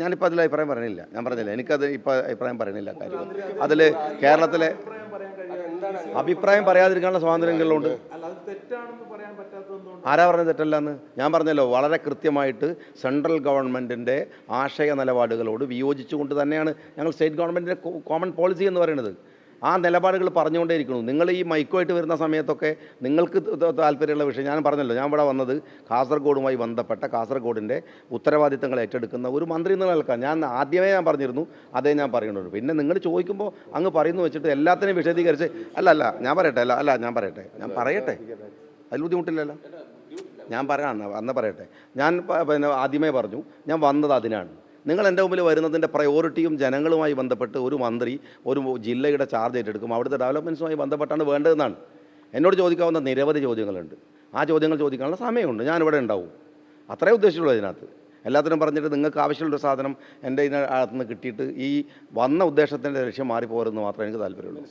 ഞാനിപ്പോൾ അതിൽ അഭിപ്രായം പറയണില്ല. ഞാൻ പറഞ്ഞില്ല, എനിക്കത് ഇപ്പോൾ അഭിപ്രായം പറയണില്ല. കാര്യം അതിൽ കേരളത്തിലെ അഭിപ്രായം പറയാതിരിക്കാനുള്ള സ്വാതന്ത്ര്യങ്ങളുണ്ട്. ആരാ പറഞ്ഞത് തെറ്റല്ല എന്ന്? ഞാൻ പറഞ്ഞല്ലോ, വളരെ കൃത്യമായിട്ട് സെൻട്രൽ ഗവൺമെൻറ്റിൻ്റെ ആശയ നിലപാടുകളോട് വിയോജിച്ചുകൊണ്ട് തന്നെയാണ് ഞങ്ങൾ സ്റ്റേറ്റ് ഗവൺമെൻറ്റിൻ്റെ കോമൺ പോളിസി എന്ന് പറയുന്നത്. ആ നിലപാടുകൾ പറഞ്ഞുകൊണ്ടേയിരിക്കുന്നു. നിങ്ങൾ ഈ മൈക്കുമായിട്ട് വരുന്ന സമയത്തൊക്കെ നിങ്ങൾക്ക് താല്പര്യമുള്ള വിഷയം ഞാൻ പറഞ്ഞല്ലോ. ഞാൻ ഇവിടെ വന്നത് കാസർഗോഡുമായി ബന്ധപ്പെട്ട കാസർഗോഡിൻ്റെ ഉത്തരവാദിത്തങ്ങൾ ഏറ്റെടുക്കുന്ന ഒരു മന്ത്രി എന്ന് നിൽക്കാൻ ഞാൻ ആദ്യമേ പറഞ്ഞിരുന്നു. അതേ ഞാൻ പറയുന്നുള്ളൂ. പിന്നെ നിങ്ങൾ ചോദിക്കുമ്പോൾ അങ്ങ് പറയുന്നു വെച്ചിട്ട് എല്ലാത്തിനെയും വിശദീകരിച്ച് അല്ല ഞാൻ പറയട്ടെ ഞാൻ പറയട്ടെ അതിൽ ബുദ്ധിമുട്ടില്ലല്ലോ. ഞാൻ പറയാം അന്ന് പറയട്ടെ. ഞാൻ പിന്നെ ആദ്യമേ പറഞ്ഞു ഞാൻ വന്നത് അതിനാണ്. നിങ്ങൾ എൻ്റെ മുമ്പിൽ വരുന്നതിൻ്റെ പ്രയോറിറ്റിയും ജനങ്ങളുമായി ബന്ധപ്പെട്ട് ഒരു മന്ത്രി ഒരു ജില്ലയുടെ ചാർജ് ഏറ്റെടുക്കും, അവിടുത്തെ ഡെവലപ്മെൻറ്റ്സുമായി ബന്ധപ്പെട്ടാണ് വേണ്ടതെന്നാണ്. എന്നോട് ചോദിക്കാവുന്ന നിരവധി ചോദ്യങ്ങളുണ്ട്. ആ ചോദ്യങ്ങൾ ചോദിക്കാനുള്ള സമയമുണ്ട്. ഞാനിവിടെ ഉണ്ടാവും. അത്രേ ഉദ്ദേശിച്ചുള്ളൂ അതിനകത്ത്. എല്ലാത്തിനും പറഞ്ഞിട്ട് നിങ്ങൾക്ക് ആവശ്യമുള്ളൊരു സാധനം എൻ്റെ ഇതിനകത്ത് നിന്ന് കിട്ടിയിട്ട് ഈ വന്ന ഉദ്ദേശത്തിൻ്റെ ലക്ഷ്യം മാറിപ്പോരുന്നത് മാത്രമേ എനിക്ക് താല്പര്യമുള്ളൂ.